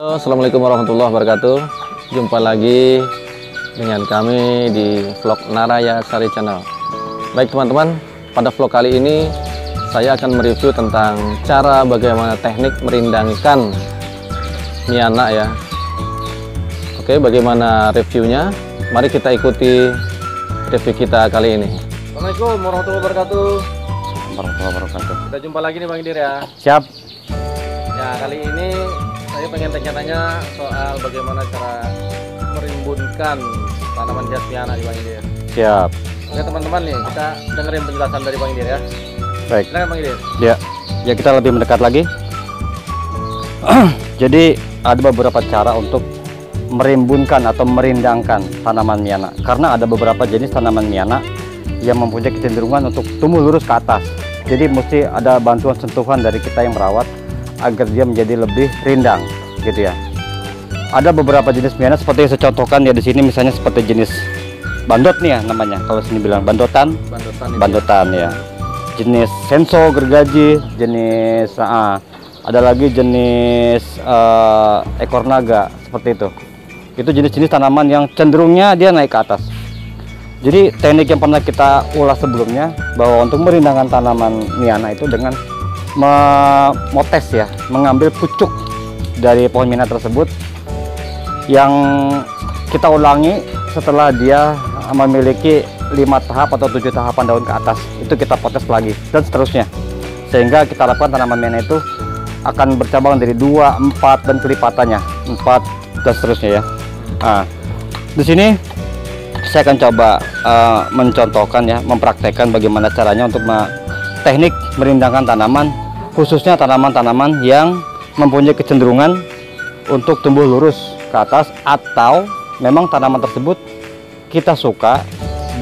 Halo, assalamualaikum warahmatullahi wabarakatuh. Jumpa lagi dengan kami di vlog Naraya Sari Channel. Baik teman-teman, pada vlog kali ini saya akan mereview tentang cara bagaimana teknik merindangkan miana ya. Oke, bagaimana reviewnya? Mari kita ikuti review kita kali ini. Assalamualaikum warahmatullahi wabarakatuh. Warahmatullahi wabarakatuh. Kita jumpa lagi nih Bang Idir ya. Siap. Ya, kali ini saya pengen tanya-tanya soal bagaimana cara merimbunkan tanaman hias miana di Bang Idir. Siap. Oke teman-teman nih, kita dengerin penjelasan dari Bang Idir ya. Baik. Silakan Bang Idir. Ya kita lebih mendekat lagi. Jadi ada beberapa cara untuk merimbunkan atau merindangkan tanaman miana. Karena ada beberapa jenis tanaman miana yang mempunyai kecenderungan untuk tumbuh lurus ke atas. Jadi mesti ada bantuan sentuhan dari kita yang merawat agar dia menjadi lebih rindang, gitu ya. Ada beberapa jenis miana seperti yang saya contohkan ya di sini, misalnya seperti jenis bandot nih ya namanya. Kalau sini bilang bandotan, bandotan ya. Jenis senso gergaji, jenis ada lagi jenis ekor naga seperti itu. Itu jenis-jenis tanaman yang cenderungnya dia naik ke atas. Jadi teknik yang pernah kita ulas sebelumnya bahwa untuk merindangkan tanaman miana itu dengan memotes ya, mengambil pucuk dari pohon miana tersebut yang kita ulangi setelah dia memiliki 5 tahap atau 7 tahapan daun ke atas. Itu kita potes lagi dan seterusnya, sehingga kita harapkan tanaman miana itu akan bercabang dari 2, 4 dan kelipatannya 4 dan seterusnya ya. Nah, di sini saya akan coba mencontohkan ya, mempraktekkan bagaimana caranya untuk teknik merindangkan tanaman, khususnya tanaman-tanaman yang mempunyai kecenderungan untuk tumbuh lurus ke atas, atau memang tanaman tersebut kita suka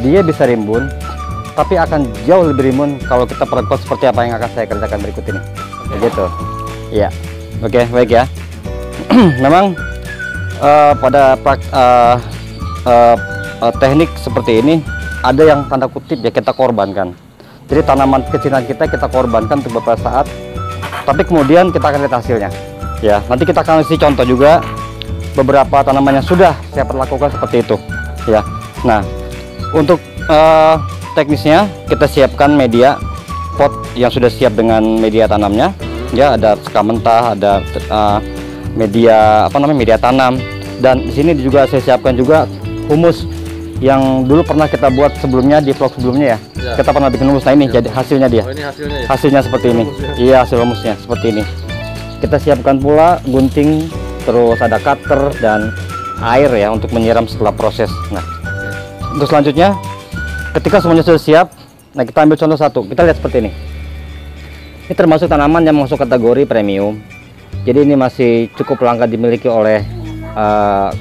dia bisa rimbun, tapi akan jauh lebih rimbun kalau kita perlakukan seperti apa yang akan saya kerjakan berikut ini. Begitu ya. Oke, baik ya. Memang pada teknik seperti ini ada yang tanda kutip ya kita korbankan. Jadi tanaman kecilan kita korbankan untuk beberapa saat, tapi kemudian kita akan lihat hasilnya ya. Nanti kita akan kasih contoh juga beberapa tanaman yang sudah saya perlakukan seperti itu ya. Nah, untuk teknisnya kita siapkan media pot yang sudah siap dengan media tanamnya ya. Ada sekam mentah, ada media media tanam, dan di sini juga saya siapkan juga humus yang dulu pernah kita buat sebelumnya di vlog sebelumnya ya. Kita pernah bikin humus. Nah ini jadi hasilnya dia. Oh, ini hasilnya ya? Hasilnya seperti ini. Iya, hasil humusnya seperti ini. Kita siapkan pula gunting, terus ada cutter dan air ya untuk menyiram setelah proses. Nah, untuk selanjutnya ketika semuanya sudah siap, nah kita ambil contoh satu. Kita lihat seperti ini. Ini termasuk tanaman yang masuk kategori premium. Jadi ini masih cukup langka dimiliki oleh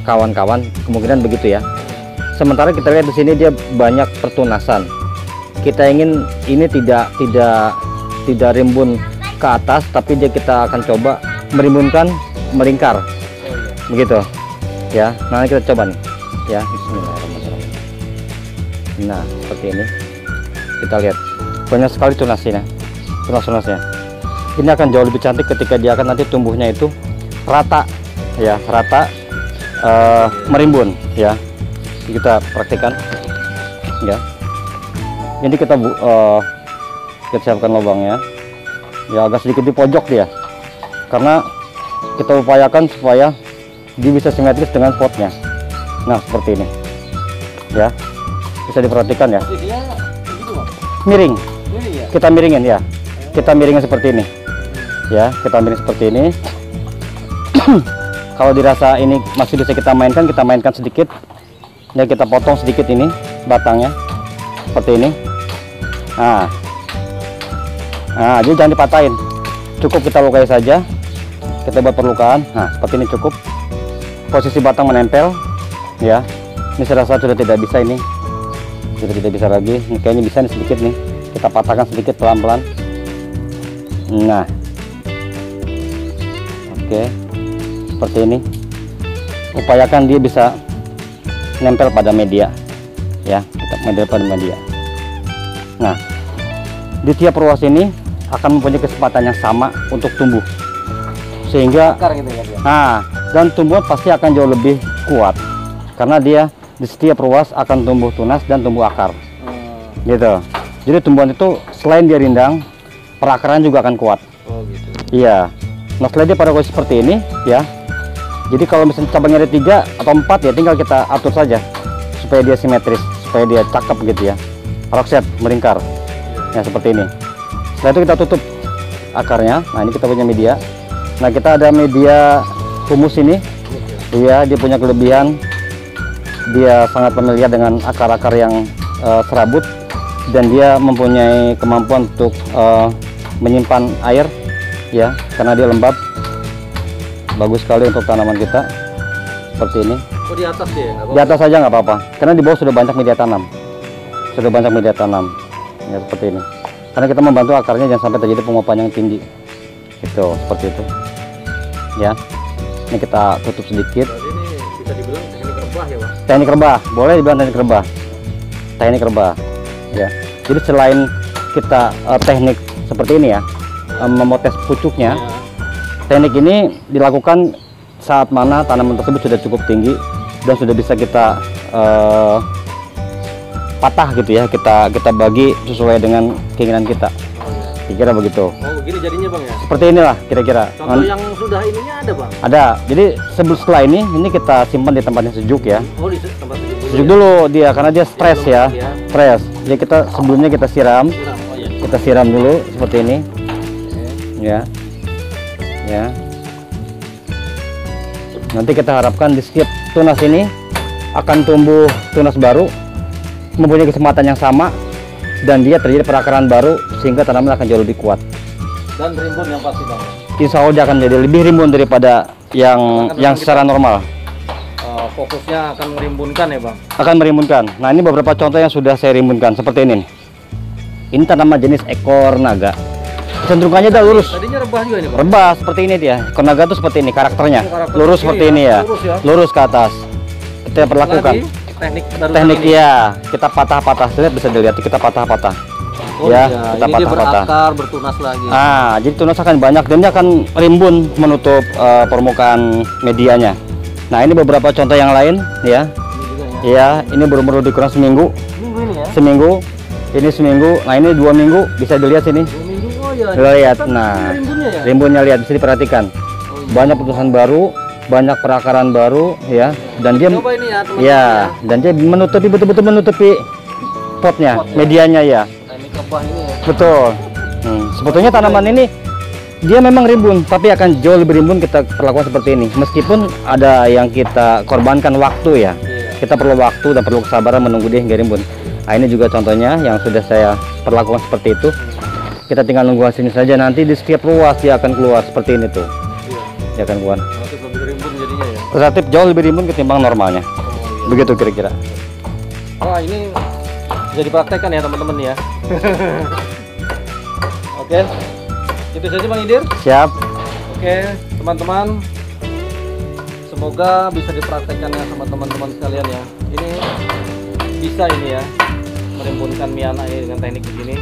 kawan-kawan, kemungkinan begitu ya. Sementara kita lihat di sini dia banyak pertunasan. Kita ingin ini tidak rimbun ke atas, tapi kita akan coba merimbunkan melingkar. Begitu. Ya. Nah, kita coba nih. Ya, bismillahirrahmanirrahim. Nah, seperti ini. Kita lihat banyak sekali tunasnya. Tunas-tunasnya. Ini akan jauh lebih cantik ketika dia akan nanti tumbuhnya itu rata. Ya, rata merimbun ya. Kita praktikkan ya. Ini kita siapkan lubangnya ya, agak sedikit di pojok dia, karena kita upayakan supaya dia bisa simetris dengan potnya. Nah seperti ini ya, bisa diperhatikan ya. Miring, kita miringin ya, kita miringin seperti ini ya, kita miring seperti ini. Kalau dirasa ini masih bisa kita mainkan sedikit ya, kita potong sedikit ini batangnya seperti ini. Nah, jadi jangan dipatahin, cukup kita lukai saja, kita buat perlukaan. Nah seperti ini cukup, posisi batang menempel ya. Ini saya rasa sudah tidak bisa, ini sudah tidak bisa lagi. Ini kayaknya bisa nih sedikit nih, kita patahkan sedikit pelan-pelan. Nah oke, seperti ini. Upayakan dia bisa nempel pada media ya, kita nempel pada media. Nah, di tiap ruas ini akan mempunyai kesempatan yang sama untuk tumbuh, sehingga gitu ya, nah dan tumbuhan pasti akan jauh lebih kuat karena dia di setiap ruas akan tumbuh tunas dan tumbuh akar. Gitu. Jadi tumbuhan itu selain dia rindang, perakaran juga akan kuat. Oh gitu. Iya. Nah setelah dia pada kondisi seperti ini ya, jadi kalau misalnya cabangnya ada 3 atau 4 ya tinggal kita atur saja supaya dia simetris, supaya dia cakep gitu ya, roset, melingkar ya seperti ini. Setelah itu kita tutup akarnya. Nah ini kita punya media. Nah kita ada media humus ini. Iya, dia punya kelebihan, dia sangat familiar dengan akar-akar yang serabut, dan dia mempunyai kemampuan untuk menyimpan air ya, karena dia lembab. Bagus sekali untuk tanaman kita seperti ini. Oh di atas ya? Di atas saja nggak apa-apa, karena di bawah sudah banyak media tanam. Sudah banyak media tanam ya seperti ini. Karena kita membantu akarnya jangan sampai terjadi penguapan yang tinggi. Itu seperti itu. Ya. Ini kita tutup sedikit. Berarti ini bisa dibilang teknik rebah ya, Pak? Teknik rebah, boleh dibilang teknik rebah. Teknik rebah. Ya. Jadi selain kita teknik seperti ini ya, memotes pucuknya. Ya. Teknik ini dilakukan saat mana tanaman tersebut sudah cukup tinggi dan sudah bisa kita patah gitu ya, kita bagi sesuai dengan keinginan kita. Kira-kira begitu. Oh begini jadinya Bang ya? Seperti inilah kira-kira. Contoh yang sudah ininya ada Bang? Ada. Jadi setelah ini kita simpan di tempat yang sejuk ya. Oh di tempat sejuk dulu. Sejuk ya? dulu dia karena dia stres ya. Ya. Stres. Jadi kita sebelumnya kita siram. Oh, iya. Kita siram dulu seperti ini. Ya. Ya. Nanti kita harapkan di setiap tunas ini akan tumbuh tunas baru, mempunyai kesempatan yang sama, dan dia terjadi perakaran baru sehingga tanaman akan jauh lebih kuat. Dan rimbun yang pasti Bang. Insya Allah dia akan jadi lebih rimbun daripada yang secara normal. Fokusnya akan merimbunkan ya Bang? Akan merimbunkan. Nah ini beberapa contoh yang sudah saya rimbunkan seperti ini nih. Ini tanaman jenis ekor naga. Cenderungannya udah lurus. Tadinya rebah juga ini Bang? Rebah seperti ini dia. Ekor naga tuh seperti ini karakternya. Karakter Lurus seperti ya? ini ya. Lurus ya? Lurus ke atas. Kita perlakukan. Lagi, Teknik ya, kita patah-patah. Lihat bisa dilihat kita patah-patah. Oh, ya, iya. kita Ini dia patah-patah. berakar, bertunas lagi. Jadi tunas akan banyak dan dia akan rimbun menutup permukaan medianya. Nah, ini beberapa contoh yang lain ya. Ini juga ya. Ya, ini baru dikurang seminggu. Minggu ini ya? Seminggu. Ini seminggu. Nah, ini 2 minggu bisa dilihat sini. 2 minggu. Oh ya. Lihat. Kan Nah, rimbunnya ya? rimbunnya lihat bisa diperhatikan. Oh, iya. Banyak putusan baru, banyak perakaran baru ya, dan dia Coba ini ya teman-teman ya, dan dia menutupi betul-betul menutupi potnya, medianya ya. Teknik rebah ini ya. Betul. Sebetulnya tanaman ini dia memang rimbun, tapi akan jauh lebih rimbun kita perlakukan seperti ini. Meskipun ada yang kita korbankan waktu ya. Iya. Kita perlu waktu dan perlu kesabaran menunggu dia hingga rimbun. Nah, ini juga contohnya yang sudah saya perlakukan seperti itu. Kita tinggal nunggu hasilnya saja, nanti di setiap ruas dia akan keluar seperti ini tuh. Iya. Dia akan keluar. Relatif lebih rimbun jadinya ya. Relatif jauh lebih rimbun ketimbang normalnya. Oh, iya. Begitu kira-kira. Wah ini bisa dipraktekkan ya teman-teman ya. Oke, itu saja Bang Idir. Siap. Oke teman-teman, semoga bisa dipraktekkan ya sama teman-teman sekalian ya. Ini bisa ini ya, merimbunkan Miana ini dengan teknik begini.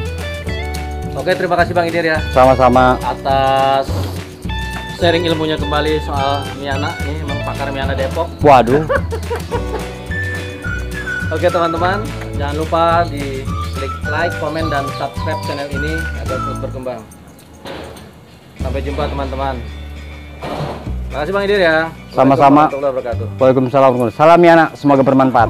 Oke, terima kasih Bang Idir ya Sama-sama. atas sharing ilmunya kembali soal Miana. Ini memang pakar Miana Depok. Waduh. Oke teman-teman, jangan lupa di klik like, komen, dan subscribe channel ini agar terus berkembang. Sampai jumpa teman-teman. Terima kasih Bang Idir ya. Sama-sama. Waalaikumsalam warahmatullahi wabarakatuh. Waalaikumsalam. Salam Miana, semoga bermanfaat.